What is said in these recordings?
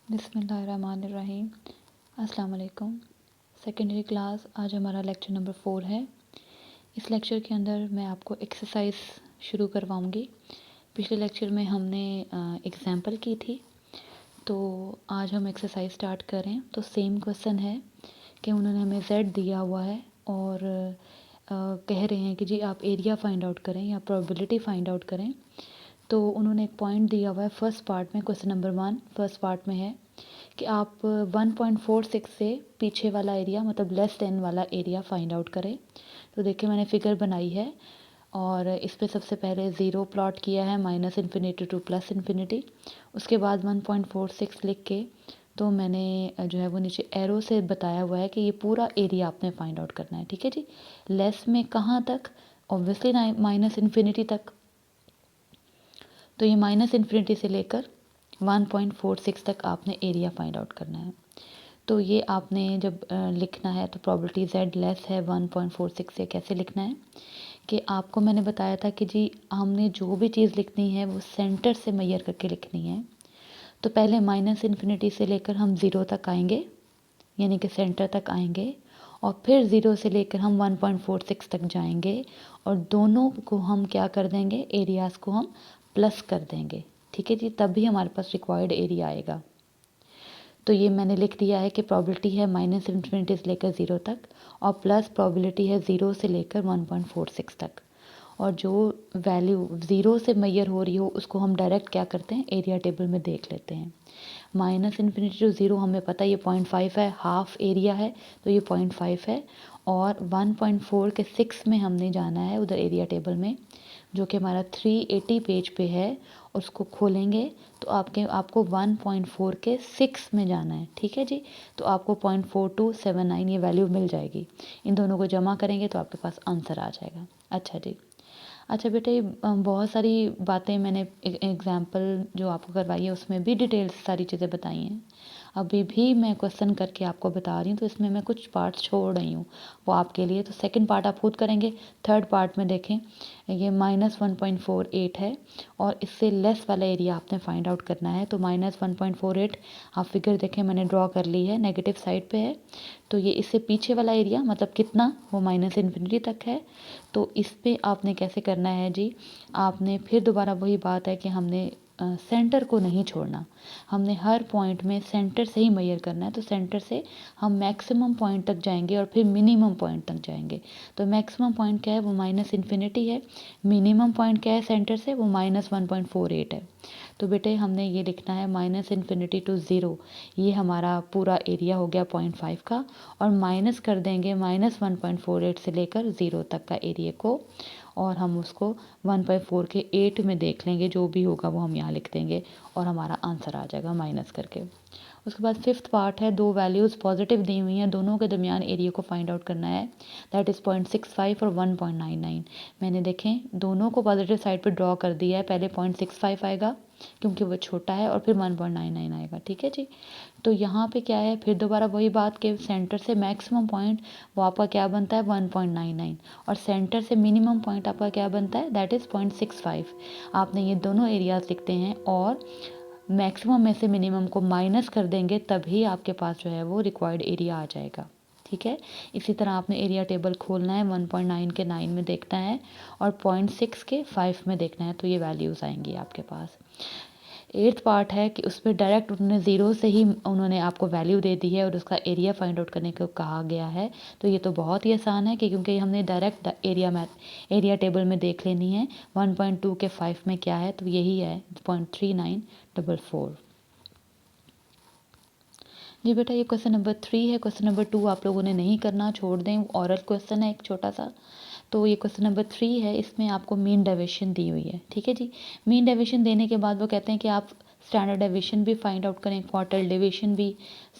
बिस्मिल्लाहिर्रहमानिर्रहीम। अस्सलाम वालेकुम। सेकेंडरी क्लास, आज हमारा लेक्चर नंबर 4 है। इस लेक्चर के अंदर मैं आपको एक्सरसाइज शुरू करवाऊंगी। पिछले लेक्चर में हमने एग्जाम्पल की थी, तो आज हम एक्सरसाइज स्टार्ट करें। तो सेम क्वेश्चन है कि उन्होंने हमें z दिया हुआ है और कह रहे हैं कि जी आप एरिया फाइंड आउट करें या प्रोबेबिलिटी फाइंड आउट करें। तो उन्होंने एक पॉइंट दिया हुआ है फर्स्ट पार्ट में, क्वेश्चन नंबर 1 फर्स्ट पार्ट में है कि आप 1.46 से पीछे वाला एरिया मतलब लेस देन वाला एरिया फाइंड आउट करें। तो देखिए मैंने फिगर बनाई है और इस पे सबसे पहले ज़ीरो प्लॉट किया है, minus infinity two plus infinity. उसके बाद 1.46 लिख के तो मैंने जो है वो नीचे एरो से बताया हुआ है कि ये पूरा एरिया आपने फाइंड आउट करना है। ठीक है जी। लेस में कहाँ तक? ऑब्वियसली माइनस इन्फिनिटी तक। तो ये माइनस इन्फिनिटी से लेकर 1.46 तक आपने एरिया फाइंड आउट करना है। तो ये आपने जब लिखना है तो प्रोबेबिलिटी z लेस है 1.46 से कैसे लिखना है कि आपको मैंने बताया था कि जी हमने जो भी चीज़ लिखनी है वो सेंटर से मेजर करके लिखनी है। तो पहले माइनस इन्फिनिटी से लेकर हम ज़ीरो तक आएंगे, यानी कि सेंटर तक आएंगे, और फिर ज़ीरो से लेकर हम 1.46 तक जाएंगे और दोनों को हम क्या कर देंगे, एरियाज़ को हम प्लस कर देंगे। ठीक है जी, तब भी हमारे पास रिक्वायर्ड एरिया आएगा। तो ये मैंने लिख दिया है कि प्रोबेबिलिटी है माइनस इन्फिनिटी से लेकर ज़ीरो तक और प्लस प्रोबेबिलिटी है ज़ीरो से लेकर 1.46 तक। और जो वैल्यू ज़ीरो से मेजर हो रही हो उसको हम डायरेक्ट क्या करते हैं, एरिया टेबल में देख लेते हैं। माइनस इन्फिनिटी टू ज़ीरो हमें पता है ये 0.5 है, हाफ एरिया है, तो ये 0.5 है। और 1.4 के 6 में हमने जाना है उधर एरिया टेबल में, जो कि हमारा 380 पेज पे है। उसको खोलेंगे तो आपको 1.4 के 6 में जाना है। ठीक है जी। तो आपको 0.4279 ये वैल्यू मिल जाएगी। इन दोनों को जमा करेंगे तो आपके पास आंसर आ जाएगा। अच्छा जी। अच्छा बेटे, बहुत सारी बातें मैंने एग्जाम्पल जो आपको करवाई है उसमें भी डिटेल से सारी चीज़ें बताई हैं। अभी भी मैं क्वेश्चन करके आपको बता रही हूँ, तो इसमें मैं कुछ पार्ट्स छोड़ रही हूँ वो आपके लिए। तो सेकंड पार्ट आप खुद करेंगे। थर्ड पार्ट में देखें, ये -1.48 है और इससे लेस वाला एरिया आपने फाइंड आउट करना है। तो -1.48 आप फिगर देखें मैंने ड्रॉ कर ली है, नेगेटिव साइड पे है। तो ये इससे पीछे वाला एरिया मतलब कितना, वो माइनस इन्फिनिटी तक है। तो इस पे आपने कैसे करना है जी, आपने फिर दोबारा वही बात है कि हमने सेंटर को नहीं छोड़ना, हमने हर पॉइंट में सेंटर से ही मेजर करना है। तो सेंटर से हम मैक्सिमम पॉइंट तक जाएंगे और फिर मिनिमम पॉइंट तक जाएंगे। तो मैक्सिमम पॉइंट क्या है, वो माइनस इन्फिनिटी है। मिनिमम पॉइंट क्या है सेंटर से, वो -1.48 है। तो बेटे हमने ये लिखना है माइनस इन्फिनिटी टू ज़ीरो, ये हमारा पूरा एरिया हो गया 0.5 का, और माइनस कर देंगे -1.48 से लेकर ज़ीरो तक का एरिया को, और हम उसको 1/4 के 8 में देख लेंगे, जो भी होगा वो हम यहाँ लिख देंगे और हमारा आंसर आ जाएगा माइनस करके। उसके बाद फिफ्थ पार्ट है, दो वैल्यूज़ पॉजिटिव दी हुई हैं, दोनों के दरमियान एरिया को फाइंड आउट करना है। दैट इज़ 0.65 और 1.99। मैंने देखें दोनों को पॉजिटिव साइड पे ड्रॉ कर दिया है। पहले 0.65 आएगा क्योंकि वो छोटा है और फिर 1.99 आएगा। ठीक है जी। तो यहाँ पे क्या है, फिर दोबारा वही बात कि सेंटर से मैक्सिमम पॉइंट वो आपका क्या बनता है 1.99, और सेंटर से मिनिमम पॉइंट आपका क्या बनता है, दैट इज़ 0.65। आपने ये दोनों एरियाज लिखते हैं और मैक्सिमम में से मिनिमम को माइनस कर देंगे, तभी आपके पास जो है वो रिक्वायर्ड एरिया आ जाएगा। ठीक है। इसी तरह आपने एरिया टेबल खोलना है, 1.9 के 9 में देखना है और 0.6 के 5 में देखना है, तो ये वैल्यूज़ आएंगी आपके पास। एट्थ पार्ट है कि उस पर डायरेक्ट उन्होंने ज़ीरो से ही उन्होंने आपको वैल्यू दे दी है और उसका एरिया फाइंड आउट करने को कहा गया है। तो ये तो बहुत ही आसान है कि क्योंकि हमने डायरेक्ट एरिया टेबल में देख लेनी है 1.2 के 5 में क्या है, तो यही है 0.3944। जी बेटा, ये क्वेश्चन नंबर 3 है। क्वेश्चन नंबर 2 आप लोगों ने नहीं करना, छोड़ दें, ऑरल क्वेश्चन है एक छोटा सा। तो ये क्वेश्चन नंबर 3 है, इसमें आपको मीन डेविएशन दी हुई है। ठीक है जी। मीन डेविएशन देने के बाद वो कहते हैं कि आप स्टैंडर्ड डेविएशन भी फाइंड आउट करें, क्वार्टाइल डेविएशन भी,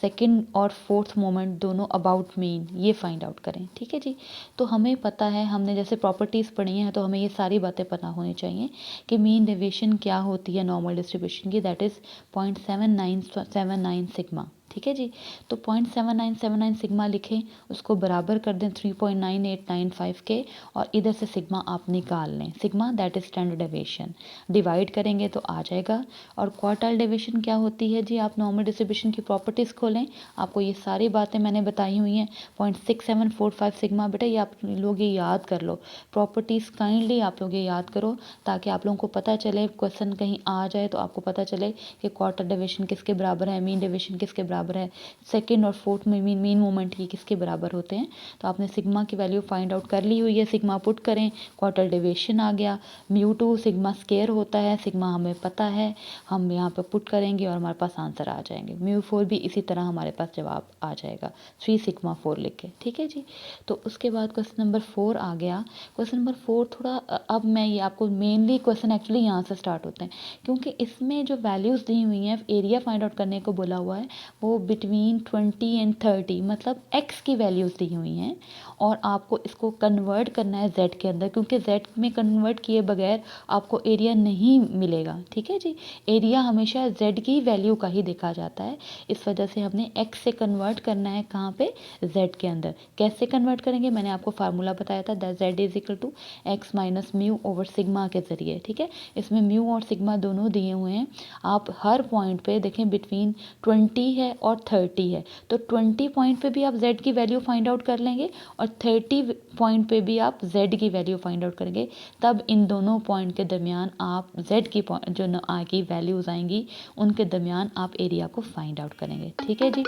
सेकंड और फोर्थ मोमेंट दोनों अबाउट मीन ये फाइंड आउट करें। ठीक है जी। तो हमें पता है, हमने जैसे प्रॉपर्टीज़ पढ़ी हैं तो हमें ये सारी बातें पता होनी चाहिए कि मीन डेविएशन क्या होती है नॉर्मल डिस्ट्रीब्यूशन की, दैट इज़ 0.7979 सिग्मा। ठीक है जी। तो 0.7979 सिग्मा लिखें, उसको बराबर कर दें 3.9895 के, और इधर से सिग्मा आप निकाल लें। Sigma that is standard deviation, divide करेंगे तो आ जाएगा। और क्वार्टाइल डेविएशन क्या होती है जी, आप नॉर्मल डिस्ट्रीब्यूशन की प्रॉपर्टीज़ खोलें, आपको ये सारी बातें मैंने बताई हुई हैं। 0.6745 सिग्मा, बेटा ये आप लोग ये याद कर लो, प्रॉपर्टीज़ काइंडली आप लोग ये याद करो, ताकि आप लोगों को पता चले, क्वेश्चन कहीं आ जाए तो आपको पता चले कि क्वार्टाइल डेविएशन किसके बराबर है, मीन डेविएशन किसके बराबर है, सेकंड और फोर्थ में मीन मोमेंट ये किसके बराबर होते हैं। तो आपने सिग्मा की वैल्यू फाइंड आउट कर ली हुई है, सिग्मा पुट करें, क्वार्टाइल डेविएशन आ गया। म्यू2 सिग्मा स्क्वायर होता है, सिग्मा हमें पता है, हम यहाँ पे पुट करेंगे और हमारे पास आंसर आ जाएंगे। म्यू4 भी इसी तरह हमारे पास जवाब आ जाएगा, 3 सिग्मा 4 लिख के। ठीक है जी। तो उसके बाद क्वेश्चन नंबर 4 आ गया। क्वेश्चन नंबर 4 थोड़ा अब मैं ये आपको मेनली क्वेश्चन एक्चुअली यहाँ से स्टार्ट होते हैं, क्योंकि इसमें जो वैल्यूज़ दी हुई हैं, एरिया फाइंड आउट करने को बोला हुआ है, वो बिटवीन 20 एंड 30, मतलब x की वैल्यूज़ दी हुई हैं, और आपको इसको कन्वर्ट करना है z के अंदर, क्योंकि z में कन्वर्ट किए बगैर आपको एरिया नहीं मिलेगा। ठीक है जी। एरिया हमेशा z की वैल्यू का ही देखा जाता है, इस वजह से हमने x से कन्वर्ट करना है कहाँ पे, z के अंदर। कैसे कन्वर्ट करेंगे, मैंने आपको फार्मूला बताया था, that z is equal to x minus mu over sigma के ज़रिए। ठीक है, इसमें म्यू और सिग्मा दोनों दिए हुए हैं। आप हर पॉइंट पे देखें बिटवीन 20 है और 30 है, तो 20 पॉइंट पे भी आप z की वैल्यू फाइंड आउट कर लेंगे, और 30 पॉइंट पे भी आप z की वैल्यू फाइंड आउट करेंगे। तब इन दोनों पॉइंट के दरमियान आप z की जो की वैल्यूज़ आएंगी, उनके दरमियान आप एरिया को फाइंड आउट करेंगे। ठीक है जी।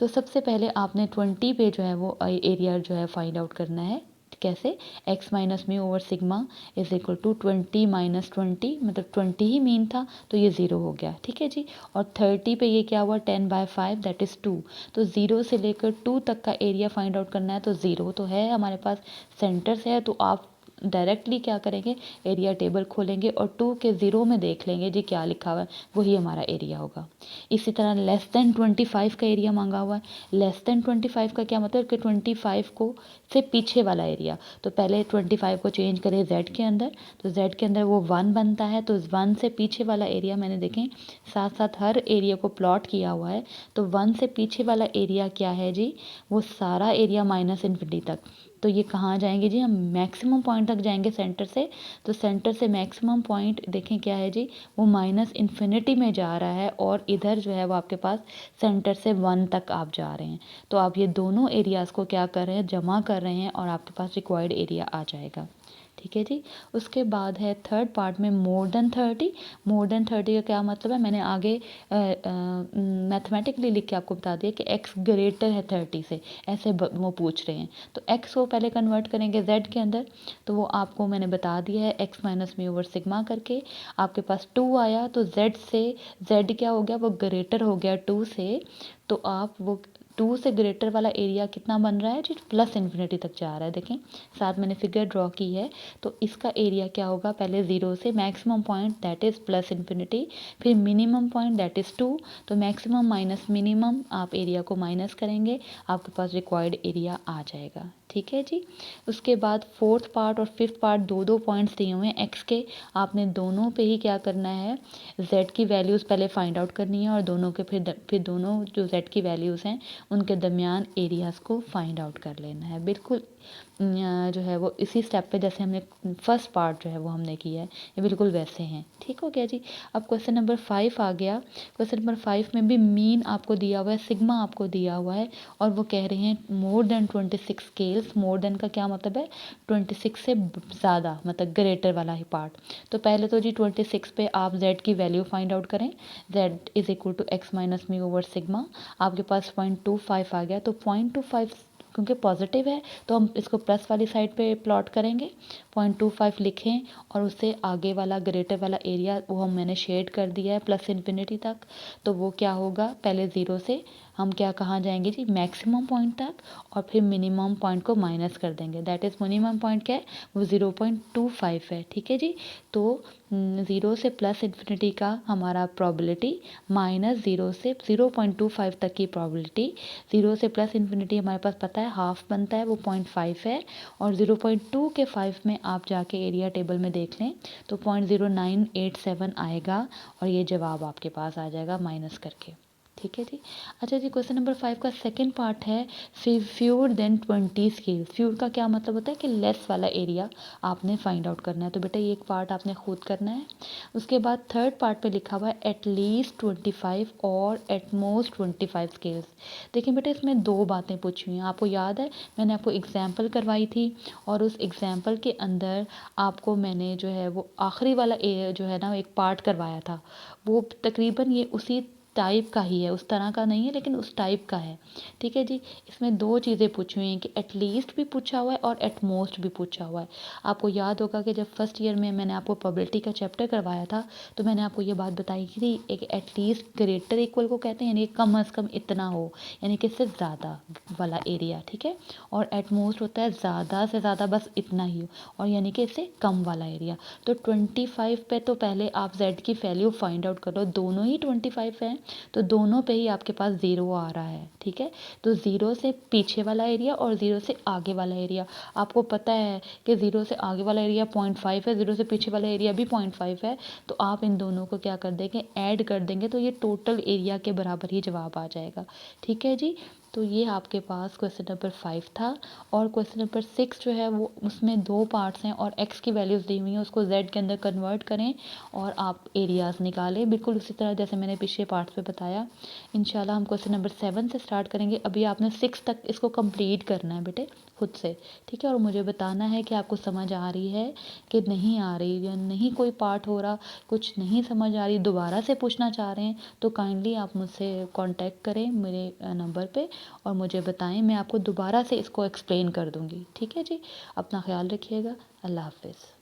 तो सबसे पहले आपने 20 पे जो है वो एरिया जो है फाइंड आउट करना है। कैसे, x minus mu over sigma is equal to 20 minus 20, मतलब 20 ही मीन था तो ये 0 हो गया। ठीक है जी। और 30 पे ये क्या हुआ, 10/5 दैट इज़ 2। तो 0 से लेकर 2 तक का एरिया फाइंड आउट करना है, तो 0 तो है हमारे पास, सेंटर से है, तो आप डायरेक्टली क्या करेंगे, एरिया टेबल खोलेंगे और 2 के 0 में देख लेंगे जी क्या लिखा हुआ है, वही हमारा एरिया होगा। इसी तरह लेस देन 25 का एरिया मांगा हुआ है। लेस देन 25 का क्या मतलब कि 25 को से पीछे वाला एरिया। तो पहले 25 को चेंज करें z के अंदर, तो z के अंदर वो 1 बनता है, तो 1 से पीछे वाला एरिया मैंने देखें साथ साथ हर एरिया को प्लॉट किया हुआ है। तो 1 से पीछे वाला एरिया क्या है जी, वो सारा एरिया माइनस इन्फिनिटी तक। तो ये कहाँ जाएंगे जी, हम मैक्सिमम पॉइंट तक जाएंगे सेंटर से। तो सेंटर से मैक्सिमम पॉइंट देखें क्या है जी, वो माइनस इन्फिनिटी में जा रहा है, और इधर जो है वो आपके पास सेंटर से 1 तक आप जा रहे हैं। तो आप ये दोनों एरियाज़ को क्या कर रहे हैं, जमा कर रहे हैं, और आपके पास रिक्वायर्ड एरिया आ जाएगा। ठीक है जी। उसके बाद है थर्ड पार्ट में मोर देन 30। मोर देन 30 का क्या मतलब है, मैंने आगे मैथमेटिकली लिख के आपको बता दिया कि x ग्रेटर है 30 से, ऐसे वो पूछ रहे हैं। तो x को पहले कन्वर्ट करेंगे z के अंदर, तो वो आपको मैंने बता दिया है, x minus mu over sigma करके आपके पास 2 आया, तो z से z क्या हो गया, वो ग्रेटर हो गया 2 से। तो आप वो 2 से ग्रेटर वाला एरिया कितना बन रहा है जी, प्लस इन्फिनिटी तक जा रहा है। देखें साथ मैंने फिगर ड्रॉ की है, तो इसका एरिया क्या होगा, पहले 0 से maximum point that is plus infinity, फिर मिनिमम पॉइंट दैट इज़ 2। तो मैक्सिमम माइनस मिनिमम आप एरिया को माइनस करेंगे, आपके पास रिक्वायर्ड एरिया आ जाएगा। ठीक है जी। उसके बाद फोर्थ पार्ट और फिफ्थ पार्ट दो दो पॉइंट्स दिए हुए हैं एक्स के, आपने दोनों पे ही क्या करना है, जेड की वैल्यूज़ पहले फाइंड आउट करनी है, और दोनों के फिर दोनों जो जेड की वैल्यूज़ हैं उनके दरमियान एरियाज़ को फाइंड आउट कर लेना है। बिल्कुल जो है वो इसी स्टेप पे जैसे हमने फर्स्ट पार्ट जो है वो हमने किया है, ये बिल्कुल वैसे हैं। ठीक हो गया जी। अब क्वेश्चन नंबर 5 आ गया। क्वेश्चन नंबर 5 में भी मीन आपको दिया हुआ है, सिग्मा आपको दिया हुआ है, और वो कह रहे हैं more than 26 scales. More than का क्या मतलब है, 26 से ज़्यादा, मतलब ग्रेटर वाला ही पार्ट। तो पहले तो जी 26 पे आप z की वैल्यू फाइंड आउट करें, z is equal to x minus mu over sigma. आपके पास 0.25 आ गया, तो 0.25 क्योंकि पॉजिटिव है तो हम इसको प्लस वाली साइड पे प्लॉट करेंगे। 0.25 लिखें, और उससे आगे वाला ग्रेटर वाला एरिया वो मैंने शेड कर दिया है प्लस इन्फिनिटी तक। तो वो क्या होगा, पहले 0 से हम क्या कहाँ जाएंगे जी, मैक्सिमम पॉइंट तक, और फिर मिनिमम पॉइंट को माइनस कर देंगे। दैट इज़ मिनिमम पॉइंट क्या है, वो 0.25 है। ठीक है जी। तो 0 से प्लस इन्फिनिटी का हमारा प्रॉबिलिटी माइनस 0 से 0.25 तक की प्रॉबिलिटी। 0 से प्लस इन्फिनिटी हमारे पास पता है हाफ बनता है, वो 0.5 है, और 0.2 के 5 में आप जाके एरिया टेबल में देख लें तो 0.0987 आएगा, और ये जवाब आपके पास आ जाएगा माइनस करके। ठीक है जी। अच्छा जी, क्वेश्चन नंबर 5 का सेकंड पार्ट है फ्यूर देन 20 स्केल। फ्यूर का क्या मतलब होता है कि लेस वाला एरिया आपने फाइंड आउट करना है। तो बेटा ये एक पार्ट आपने खुद करना है। उसके बाद थर्ड पार्ट पे लिखा हुआ है एटलीस्ट 25 और एट मोस्ट 25 स्केल्स। देखिए बेटा इसमें दो बातें पूछी हुई हैं। आपको याद है मैंने आपको एग्जाम्पल करवाई थी और उस एग्जाम्पल के अंदर आपको मैंने जो है वो आखिरी वाला जो है ना एक पार्ट करवाया था। वो तकरीबन ये उसी टाइप का ही है, उस तरह का नहीं है लेकिन उस टाइप का है। ठीक है जी। इसमें दो चीज़ें पूछी हुई हैं कि एटलीस्ट भी पूछा हुआ है और एट मोस्ट भी पूछा हुआ है। आपको याद होगा कि जब फर्स्ट ईयर में मैंने आपको प्रोबेबिलिटी का चैप्टर करवाया था तो मैंने आपको ये बात बताई थी एक एटलीस्ट ग्रेटर इक्वल को कहते हैं यानी कम अज़ कम इतना हो, यानी कि इससे ज़्यादा वाला एरिया। ठीक है। और एट मोस्ट होता है ज़्यादा से ज़्यादा बस इतना ही हो, और यानी कि इससे कम वाला एरिया। तो 25 पे तो पहले आप z की वैल्यू फाइंड आउट कर लो। दोनों ही 25 हैं तो दोनों पे ही आपके पास 0 आ रहा है। ठीक है। तो 0 से पीछे वाला एरिया और 0 से आगे वाला एरिया, आपको पता है कि 0 से आगे वाला एरिया 0.5 है, 0 से पीछे वाला एरिया भी 0.5 है। तो आप इन दोनों को क्या कर देंगे, ऐड कर देंगे तो ये टोटल एरिया के बराबर ही जवाब आ जाएगा। ठीक है जी। तो ये आपके पास क्वेश्चन नंबर 5 था। और क्वेश्चन नंबर 6 जो है वो उसमें दो पार्ट्स हैं और x की वैल्यूज़ दी हुई हैं, उसको z के अंदर कन्वर्ट करें और आप एरियाज़ निकालें, बिल्कुल उसी तरह जैसे मैंने पिछले पार्ट्स में बताया। इंशाल्लाह हम क्वेश्चन नंबर 7 से स्टार्ट करेंगे। अभी आपने 6 तक इसको कंप्लीट करना है बेटे खुद से। ठीक है। और मुझे बताना है कि आपको समझ आ रही है कि नहीं आ रही, या नहीं कोई पार्ट हो रहा, कुछ नहीं समझ आ रही, दोबारा से पूछना चाह रहे हैं तो काइंडली आप मुझसे कांटेक्ट करें मेरे नंबर पे और मुझे बताएं, मैं आपको दोबारा से इसको एक्सप्लेन कर दूँगी। ठीक है जी। अपना ख्याल रखिएगा। अल्लाह हाफ़िज़।